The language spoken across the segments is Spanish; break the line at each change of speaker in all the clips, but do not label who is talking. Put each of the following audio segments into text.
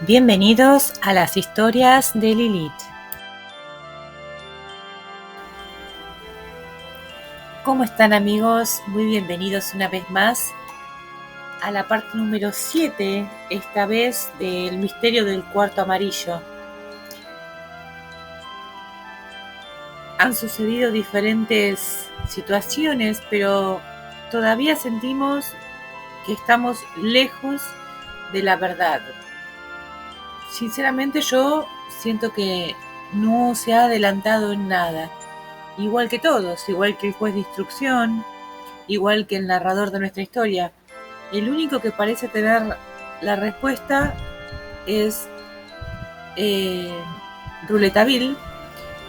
Bienvenidos a las historias de Lilith. ¿Cómo están, amigos? Muy bienvenidos una vez más a la parte número 7, esta vez del misterio del cuarto amarillo. Han sucedido diferentes situaciones, pero todavía sentimos que estamos lejos de la verdad. Sinceramente, yo siento que no se ha adelantado en nada. Igual que todos, igual que el juez de instrucción, igual que el narrador de nuestra historia. El único que parece tener la respuesta es Rouletabille,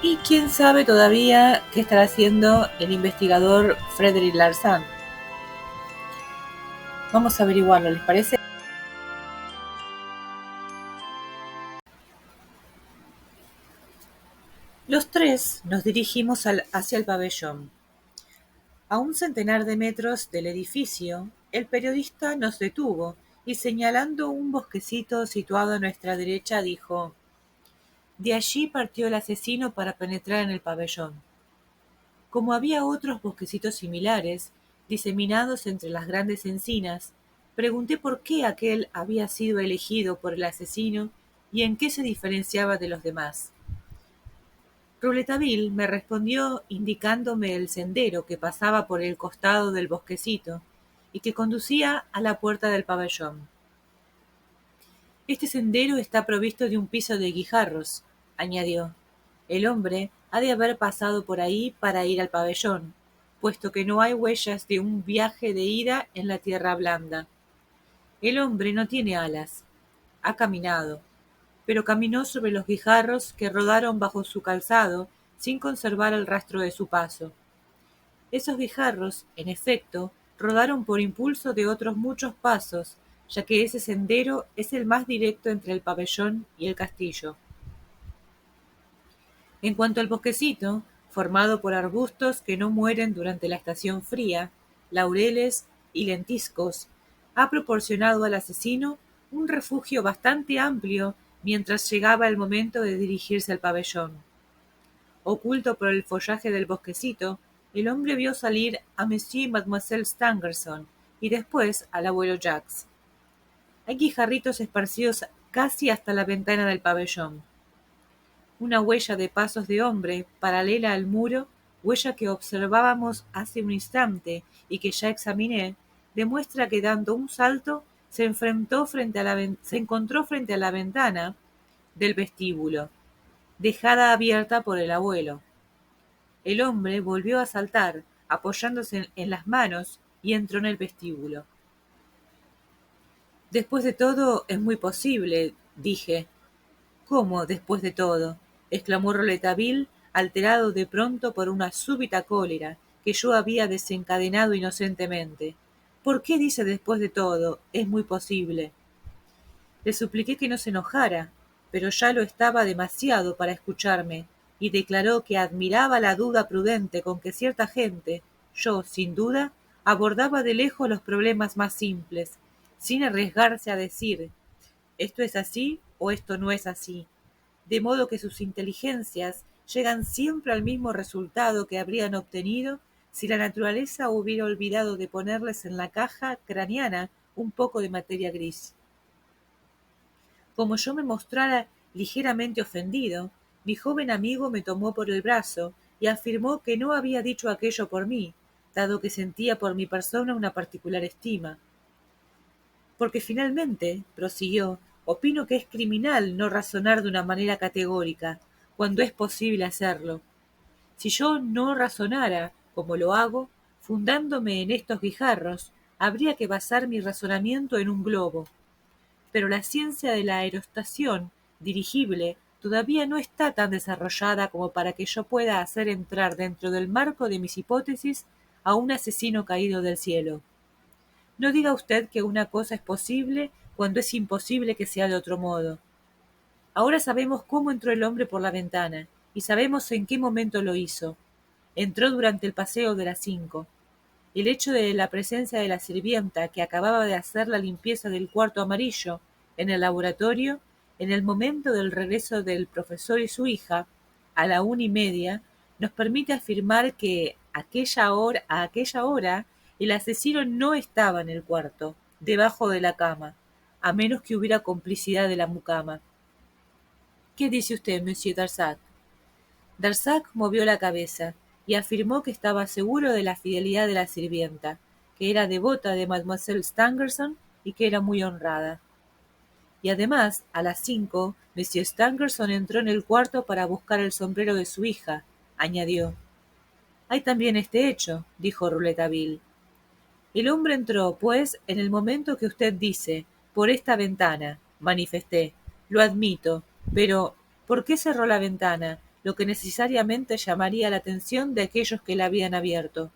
y quién sabe todavía qué estará haciendo el investigador Frederick Larsan. Vamos a averiguarlo, ¿les parece? Los tres nos dirigimos hacia el pabellón. A un centenar de metros del edificio, el periodista nos detuvo y, señalando un bosquecito situado a nuestra derecha, dijo: «De allí partió el asesino para penetrar en el pabellón». Como había otros bosquecitos similares, diseminados entre las grandes encinas, pregunté por qué aquel había sido elegido por el asesino y en qué se diferenciaba de los demás. Rouletabille me respondió indicándome el sendero que pasaba por el costado del bosquecito y que conducía a la puerta del pabellón. «Este sendero está provisto de un piso de guijarros», añadió. «El hombre ha de haber pasado por ahí para ir al pabellón, puesto que no hay huellas de un viaje de ida en la tierra blanda. El hombre no tiene alas. Ha caminado, pero caminó sobre los guijarros que rodaron bajo su calzado sin conservar el rastro de su paso. Esos guijarros, en efecto, rodaron por impulso de otros muchos pasos, ya que ese sendero es el más directo entre el pabellón y el castillo. En cuanto al bosquecito, formado por arbustos que no mueren durante la estación fría, laureles y lentiscos, ha proporcionado al asesino un refugio bastante amplio mientras llegaba el momento de dirigirse al pabellón. Oculto por el follaje del bosquecito, el hombre vio salir a Monsieur y Mademoiselle Stangerson y después al abuelo Jacques. Hay guijarritos esparcidos casi hasta la ventana del pabellón. Una huella de pasos de hombre, paralela al muro, huella que observábamos hace un instante y que ya examiné, demuestra que dando un salto se encontró frente a la ventana del vestíbulo, dejada abierta por el abuelo. El hombre volvió a saltar, apoyándose en las manos, y entró en el vestíbulo. «Después de todo, es muy posible», dije. «¿Cómo, después de todo?», exclamó Rouletabille, alterado de pronto por una súbita cólera que yo había desencadenado inocentemente. «¿Por qué dice después de todo? Es muy posible». Le supliqué que no se enojara, pero ya lo estaba demasiado para escucharme, y declaró que admiraba la duda prudente con que cierta gente, yo sin duda, abordaba de lejos los problemas más simples, sin arriesgarse a decir «esto es así» o «esto no es así», de modo que sus inteligencias llegan siempre al mismo resultado que habrían obtenido si la naturaleza hubiera olvidado de ponerles en la caja craneana un poco de materia gris. Como yo me mostrara ligeramente ofendido, mi joven amigo me tomó por el brazo y afirmó que no había dicho aquello por mí, dado que sentía por mi persona una particular estima. «Porque finalmente», prosiguió, «opino que es criminal no razonar de una manera categórica, cuando es posible hacerlo. Si yo no razonara, como lo hago, fundándome en estos guijarros, habría que basar mi razonamiento en un globo. Pero la ciencia de la aerostación dirigible todavía no está tan desarrollada como para que yo pueda hacer entrar dentro del marco de mis hipótesis a un asesino caído del cielo. No diga usted que una cosa es posible cuando es imposible que sea de otro modo. Ahora sabemos cómo entró el hombre por la ventana, y sabemos en qué momento lo hizo. Entró durante el paseo de las 5. El hecho de la presencia de la sirvienta que acababa de hacer la limpieza del cuarto amarillo en el laboratorio en el momento del regreso del profesor y su hija, a la 1:30, nos permite afirmar que a aquella hora el asesino no estaba en el cuarto, debajo de la cama, a menos que hubiera complicidad de la mucama. ¿Qué dice usted, Monsieur Darzac? Darzac movió la cabeza y afirmó que estaba seguro de la fidelidad de la sirvienta, que era devota de Mademoiselle Stangerson y que era muy honrada. Y además, a las 5, Monsieur Stangerson entró en el cuarto para buscar el sombrero de su hija, añadió. Hay también este hecho, dijo Rouletabille. El hombre entró, pues, en el momento que usted dice, por esta ventana, manifesté. Lo admito, pero ¿por qué cerró la ventana? Lo que necesariamente llamaría la atención de aquellos que la habían abierto.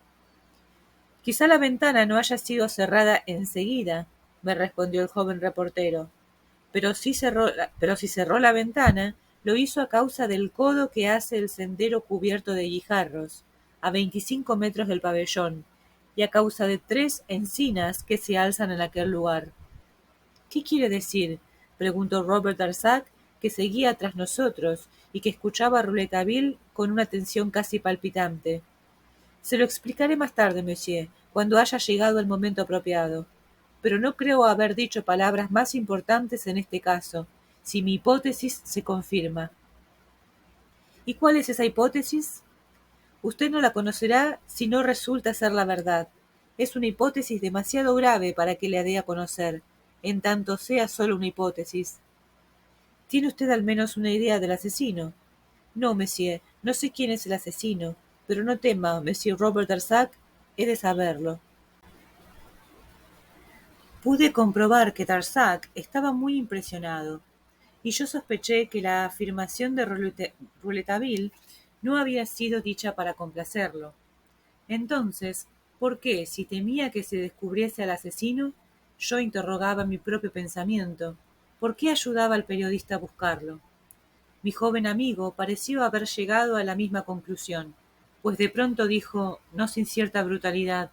Quizá la ventana no haya sido cerrada enseguida, me respondió el joven reportero. Pero si cerró la ventana, lo hizo a causa del codo que hace el sendero cubierto de guijarros, a 25 metros del pabellón, y a causa de 3 encinas que se alzan en aquel lugar. ¿Qué quiere decir? Preguntó Robert Darzac, que seguía tras nosotros y que escuchaba a Rouletabille con una atención casi palpitante. Se lo explicaré más tarde, monsieur, cuando haya llegado el momento apropiado. Pero no creo haber dicho palabras más importantes en este caso, si mi hipótesis se confirma. ¿Y cuál es esa hipótesis? Usted no la conocerá si no resulta ser la verdad. Es una hipótesis demasiado grave para que la dé a conocer, en tanto sea solo una hipótesis. ¿Tiene usted al menos una idea del asesino? No, monsieur, no sé quién es el asesino, pero no tema, monsieur Robert Darzac, he de saberlo. Pude comprobar que Darzac estaba muy impresionado, y yo sospeché que la afirmación de Rouletabille no había sido dicha para complacerlo. Entonces, ¿por qué, si temía que se descubriese al asesino, yo interrogaba mi propio pensamiento? ¿Por qué ayudaba al periodista a buscarlo? Mi joven amigo pareció haber llegado a la misma conclusión, pues de pronto dijo, no sin cierta brutalidad,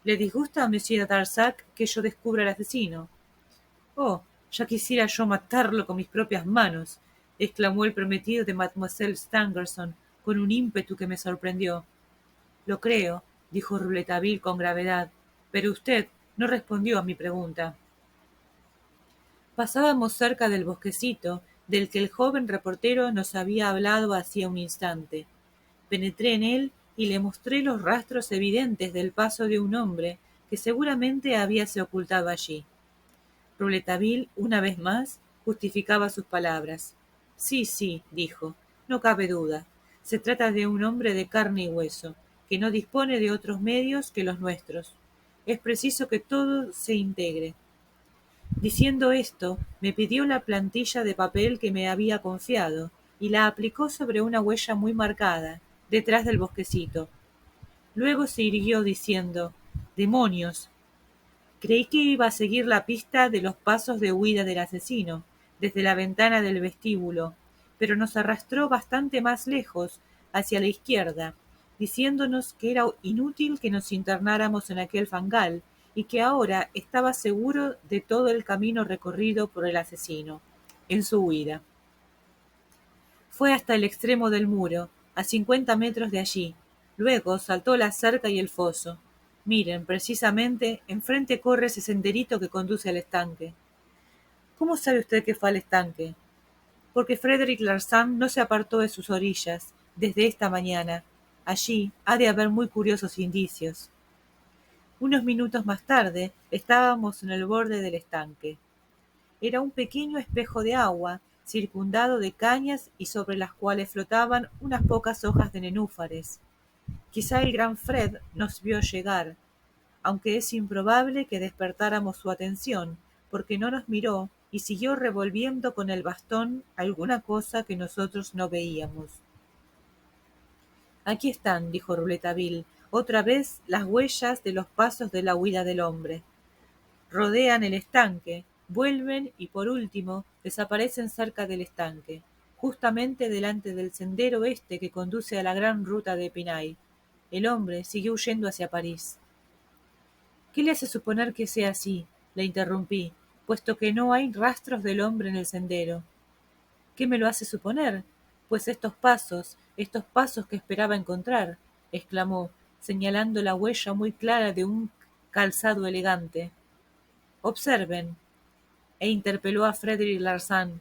¿le disgusta a Monsieur Darzac que yo descubra al asesino? Oh, ya quisiera yo matarlo con mis propias manos, exclamó el prometido de Mademoiselle Stangerson con un ímpetu que me sorprendió. Lo creo, dijo Rouletabille con gravedad, pero usted no respondió a mi pregunta. Pasábamos cerca del bosquecito del que el joven reportero nos había hablado hacía un instante. Penetré en él y le mostré los rastros evidentes del paso de un hombre que seguramente habíase ocultado allí. Rouletabille, una vez más, justificaba sus palabras. Sí, sí, dijo, no cabe duda. Se trata de un hombre de carne y hueso, que no dispone de otros medios que los nuestros. Es preciso que todo se integre. Diciendo esto, me pidió la plantilla de papel que me había confiado, y la aplicó sobre una huella muy marcada, detrás del bosquecito. Luego se irguió diciendo, «Demonios, creí que iba a seguir la pista de los pasos de huida del asesino, desde la ventana del vestíbulo, pero nos arrastró bastante más lejos, hacia la izquierda, diciéndonos que era inútil que nos internáramos en aquel fangal, y que ahora estaba seguro de todo el camino recorrido por el asesino, en su huida. Fue hasta el extremo del muro, a 50 metros de allí. Luego saltó la cerca y el foso. Miren, precisamente, enfrente corre ese senderito que conduce al estanque. ¿Cómo sabe usted que fue al estanque? Porque Frédéric Larsan no se apartó de sus orillas, desde esta mañana. Allí ha de haber muy curiosos indicios. Unos minutos más tarde estábamos en el borde del estanque. Era un pequeño espejo de agua, circundado de cañas y sobre las cuales flotaban unas pocas hojas de nenúfares. Quizá el gran Fred nos vio llegar, aunque es improbable que despertáramos su atención, porque no nos miró y siguió revolviendo con el bastón alguna cosa que nosotros no veíamos. Aquí están, dijo Rouletabille, otra vez las huellas de los pasos de la huida del hombre. Rodean el estanque, vuelven y por último desaparecen cerca del estanque, justamente delante del sendero este que conduce a la gran ruta de Epinay. El hombre siguió huyendo hacia París. ¿Qué le hace suponer que sea así? Le interrumpí, puesto que no hay rastros del hombre en el sendero. ¿Qué me lo hace suponer? Pues estos pasos que esperaba encontrar, exclamó, señalando la huella muy clara de un calzado elegante. Observen, e interpeló a Frederick Larsan.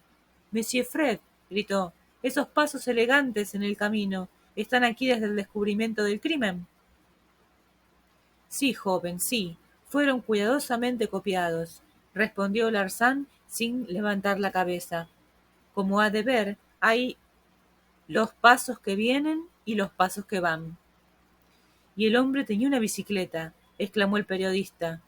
Monsieur Fred, gritó, esos pasos elegantes en el camino están aquí desde el descubrimiento del crimen. Sí, joven, sí, fueron cuidadosamente copiados, respondió Larsan sin levantar la cabeza. Como ha de ver, hay los pasos que vienen y los pasos que van. Y el hombre tenía una bicicleta, exclamó el periodista.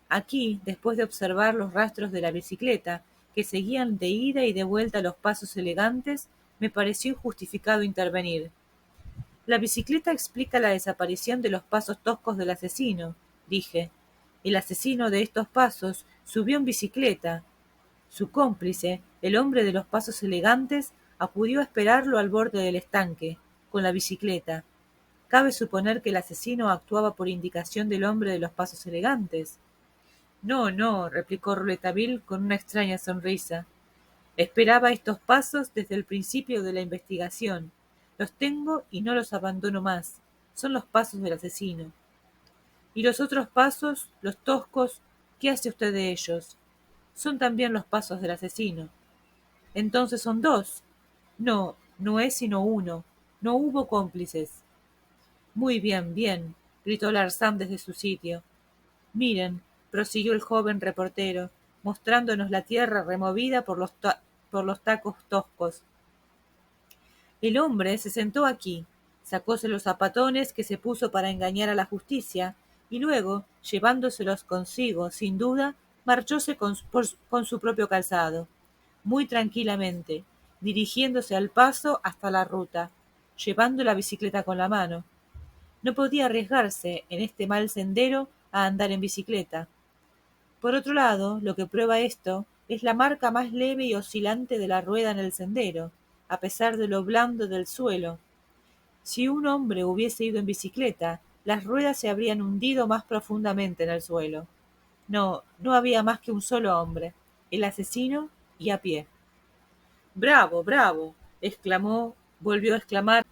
Aquí, después de observar los rastros de la bicicleta, que seguían de ida y de vuelta los pasos elegantes, me pareció injustificado intervenir. La bicicleta explica la desaparición de los pasos toscos del asesino, dije. El asesino de estos pasos subió en bicicleta. Su cómplice, el hombre de los pasos elegantes, acudió a esperarlo al borde del estanque, con la bicicleta. ¿Cabe suponer que el asesino actuaba por indicación del hombre de los pasos elegantes? No, no, replicó Rouletabille con una extraña sonrisa. Esperaba estos pasos desde el principio de la investigación. Los tengo y no los abandono más. Son los pasos del asesino. Y los otros pasos, los toscos, ¿qué hace usted de ellos? Son también los pasos del asesino. Entonces son dos. No, no es sino uno. No hubo cómplices. Muy bien, bien, gritó Larsan desde su sitio. Miren, prosiguió el joven reportero, mostrándonos la tierra removida por los tacos toscos. El hombre se sentó aquí, sacóse los zapatones que se puso para engañar a la justicia, y luego, llevándoselos consigo, sin duda, marchóse con su propio calzado, muy tranquilamente, dirigiéndose al paso hasta la ruta, llevando la bicicleta con la mano. No podía arriesgarse, en este mal sendero, a andar en bicicleta. Por otro lado, lo que prueba esto es la marca más leve y oscilante de la rueda en el sendero, a pesar de lo blando del suelo. Si un hombre hubiese ido en bicicleta, las ruedas se habrían hundido más profundamente en el suelo. No, no había más que un solo hombre, el asesino, y a pie. ¡Bravo, bravo! Volvió a exclamar,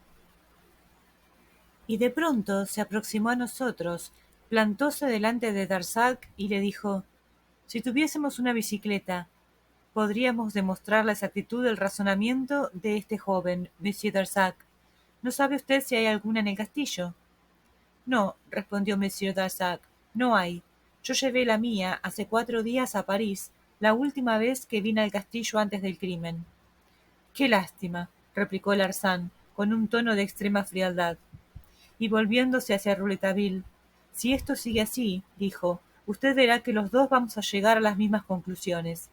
y de pronto se aproximó a nosotros, plantóse delante de Darzac y le dijo: si tuviésemos una bicicleta, podríamos demostrar la exactitud del razonamiento de este joven, Monsieur Darzac. ¿No sabe usted si hay alguna en el castillo? No, respondió Monsieur Darzac, no hay. Yo llevé la mía hace 4 días a París, la última vez que vine al castillo antes del crimen. Qué lástima, replicó Larsan, con un tono de extrema frialdad. Y volviéndose hacia Rouletabille: si esto sigue así, dijo, usted verá que los dos vamos a llegar a las mismas conclusiones.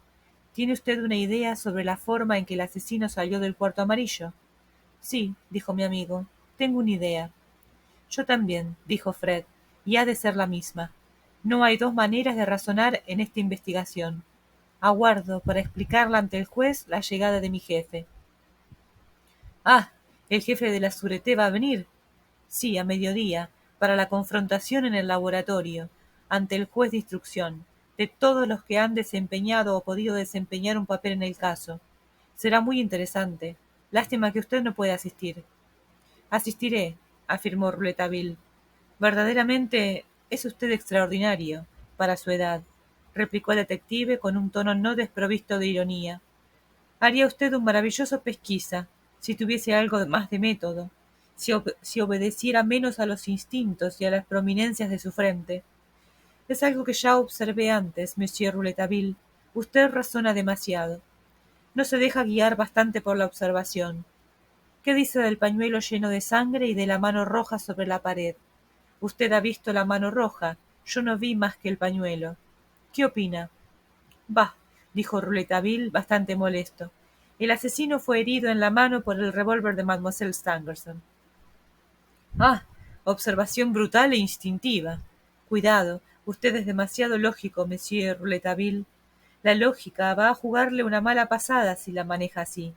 ¿Tiene usted una idea sobre la forma en que el asesino salió del cuarto amarillo? Sí, dijo mi amigo, tengo una idea. Yo también, dijo Fred, y ha de ser la misma. No hay dos maneras de razonar en esta investigación. Aguardo, para explicarla ante el juez, la llegada de mi jefe. Ah, el jefe de la Sûreté va a venir. Sí, a mediodía, para la confrontación en el laboratorio, ante el juez de instrucción, de todos los que han desempeñado o podido desempeñar un papel en el caso. Será muy interesante. Lástima que usted no pueda asistir. Asistiré, afirmó Rouletabille. Verdaderamente es usted extraordinario, para su edad, replicó el detective con un tono no desprovisto de ironía. Haría usted un maravilloso pesquisa, si tuviese algo más de método, si obedeciera menos a los instintos y a las prominencias de su frente. Es algo que ya observé antes, monsieur Rouletabille. Usted razona demasiado. No se deja guiar bastante por la observación. ¿Qué dice del pañuelo lleno de sangre y de la mano roja sobre la pared? Usted ha visto la mano roja. Yo no vi más que el pañuelo. ¿Qué opina? Bah, dijo Rouletabille, bastante molesto. El asesino fue herido en la mano por el revólver de Mademoiselle Stangerson. Ah, observación brutal e instintiva. Cuidado, usted es demasiado lógico, monsieur Rouletabille. La lógica va a jugarle una mala pasada si la maneja así.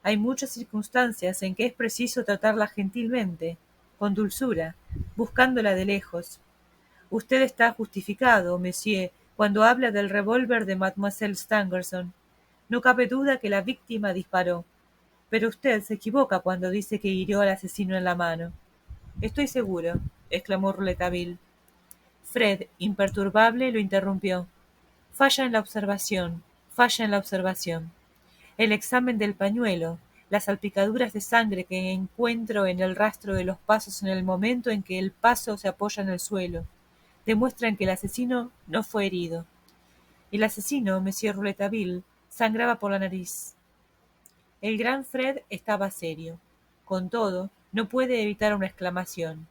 Hay muchas circunstancias en que es preciso tratarla gentilmente, con dulzura, buscándola de lejos. Usted está justificado, monsieur, cuando habla del revólver de Mademoiselle Stangerson. No cabe duda que la víctima disparó. Pero usted se equivoca cuando dice que hirió al asesino en la mano. Estoy seguro, exclamó Rouletabille. Fred, imperturbable, lo interrumpió. Falla en la observación, falla en la observación. El examen del pañuelo, las salpicaduras de sangre que encuentro en el rastro de los pasos en el momento en que el paso se apoya en el suelo, demuestran que el asesino no fue herido. El asesino, Monsieur Rouletabille, sangraba por la nariz. El gran Fred estaba serio. Con todo, no puede evitar una exclamación.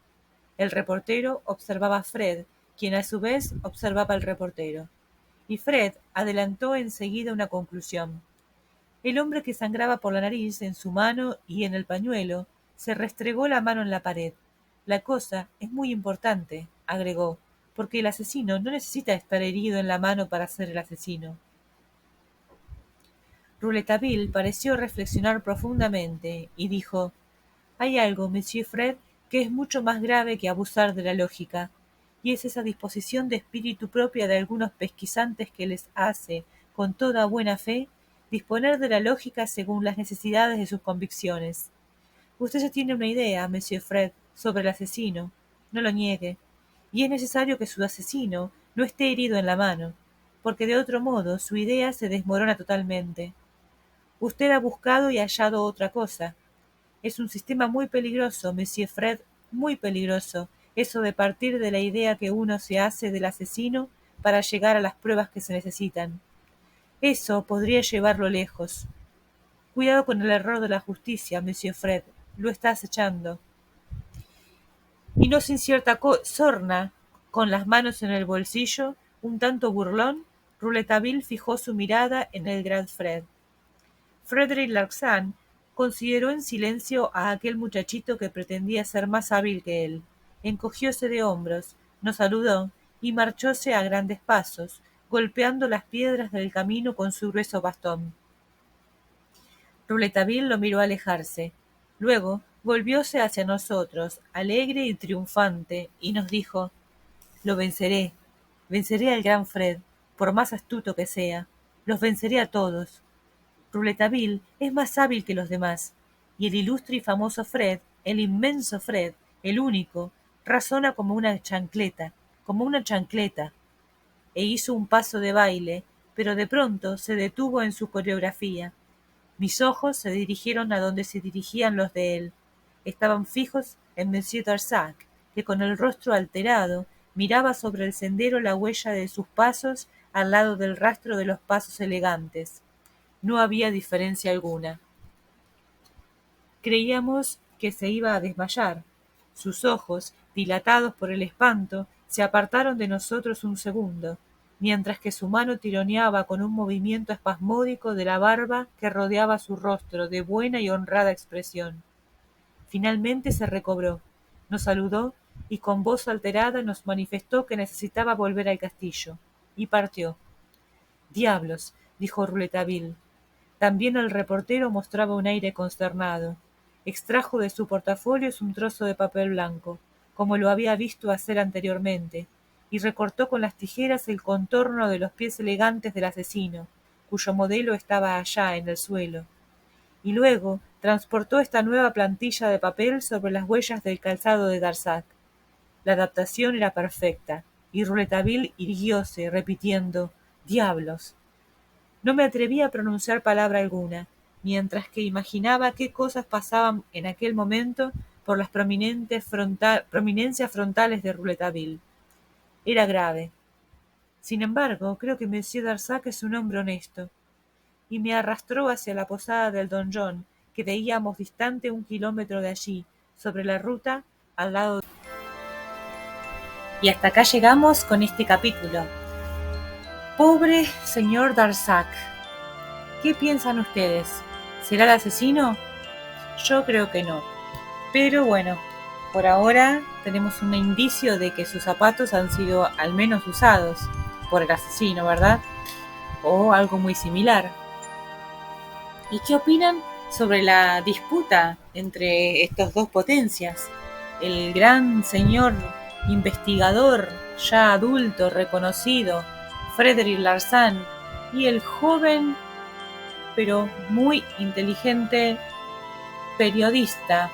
El reportero observaba a Fred, quien a su vez observaba al reportero. Y Fred adelantó enseguida una conclusión. El hombre que sangraba por la nariz en su mano y en el pañuelo se restregó la mano en la pared. La cosa es muy importante, agregó, porque el asesino no necesita estar herido en la mano para ser el asesino. Rouletabille pareció reflexionar profundamente y dijo: «Hay algo, Monsieur Fred, que es mucho más grave que abusar de la lógica, y es esa disposición de espíritu propia de algunos pesquisantes que les hace, con toda buena fe, disponer de la lógica según las necesidades de sus convicciones. Usted ya tiene una idea, Monsieur Fred, sobre el asesino, no lo niegue, y es necesario que su asesino no esté herido en la mano, porque de otro modo su idea se desmorona totalmente. Usted ha buscado y hallado otra cosa. Es un sistema muy peligroso, Monsieur Fred, muy peligroso, eso de partir de la idea que uno se hace del asesino para llegar a las pruebas que se necesitan. Eso podría llevarlo lejos. Cuidado con el error de la justicia, Monsieur Fred, lo está acechando. Y no sin cierta sorna, con las manos en el bolsillo, un tanto burlón, Rouletabille fijó su mirada en el gran Fred. Frédéric Larsan consideró en silencio a aquel muchachito que pretendía ser más hábil que él. Encogióse de hombros, nos saludó y marchóse a grandes pasos, golpeando las piedras del camino con su grueso bastón. Rouletabille lo miró alejarse. Luego volvióse hacia nosotros, alegre y triunfante, y nos dijo: «Lo venceré. Venceré al gran Fred, por más astuto que sea. Los venceré a todos. Rouletabille es más hábil que los demás, y el ilustre y famoso Fred, el inmenso Fred, el único, razona como una chancleta, e hizo un paso de baile, pero de pronto se detuvo en su coreografía. Mis ojos se dirigieron a donde se dirigían los de él. Estaban fijos en Monsieur Darzac, que con el rostro alterado miraba sobre el sendero la huella de sus pasos al lado del rastro de los pasos elegantes. No había diferencia alguna. Creíamos que se iba a desmayar. Sus ojos, dilatados por el espanto, se apartaron de nosotros un segundo, mientras que su mano tironeaba con un movimiento espasmódico de la barba que rodeaba su rostro de buena y honrada expresión. Finalmente se recobró, nos saludó y con voz alterada nos manifestó que necesitaba volver al castillo, y partió. «Diablos», dijo Rouletabille. También el reportero mostraba un aire consternado. Extrajo de su portafolio un trozo de papel blanco, como lo había visto hacer anteriormente, y recortó con las tijeras el contorno de los pies elegantes del asesino, cuyo modelo estaba allá en el suelo. Y luego transportó esta nueva plantilla de papel sobre las huellas del calzado de Darzac. La adaptación era perfecta, y Rouletabille irguióse, repitiendo: «¡Diablos!». No me atreví a pronunciar palabra alguna, mientras que imaginaba qué cosas pasaban en aquel momento por las prominencias frontales de Rouletabille. Era grave. Sin embargo, creo que Monsieur Darzac es un hombre honesto, y me arrastró hacia la posada del Don John, que veíamos distante 1 kilómetro de allí, sobre la ruta, al lado. Y hasta acá llegamos con este capítulo. Pobre señor Darzac. ¿Qué piensan ustedes? ¿Será el asesino? Yo creo que no. Pero bueno, por ahora tenemos un indicio de que sus zapatos han sido al menos usados por el asesino, ¿verdad? O algo muy similar. ¿Y qué opinan sobre la disputa entre estas dos potencias? El gran señor investigador, ya adulto, reconocido, Frédéric Larsan, y el joven pero muy inteligente periodista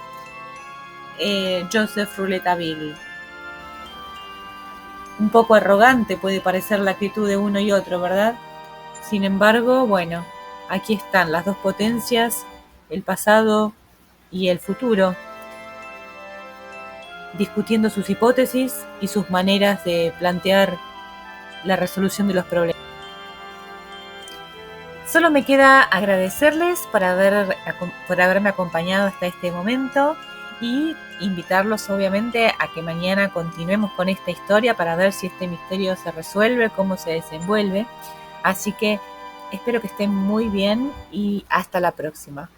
Joseph Rouletabille. Un poco arrogante puede parecer la actitud de uno y otro, ¿verdad? Sin embargo, bueno, aquí están las dos potencias, el pasado y el futuro, discutiendo sus hipótesis y sus maneras de plantear la resolución de los problemas. Solo me queda agradecerles por haberme acompañado hasta este momento y invitarlos obviamente a que mañana continuemos con esta historia para ver si este misterio se resuelve, cómo se desenvuelve. Así que espero que estén muy bien y hasta la próxima.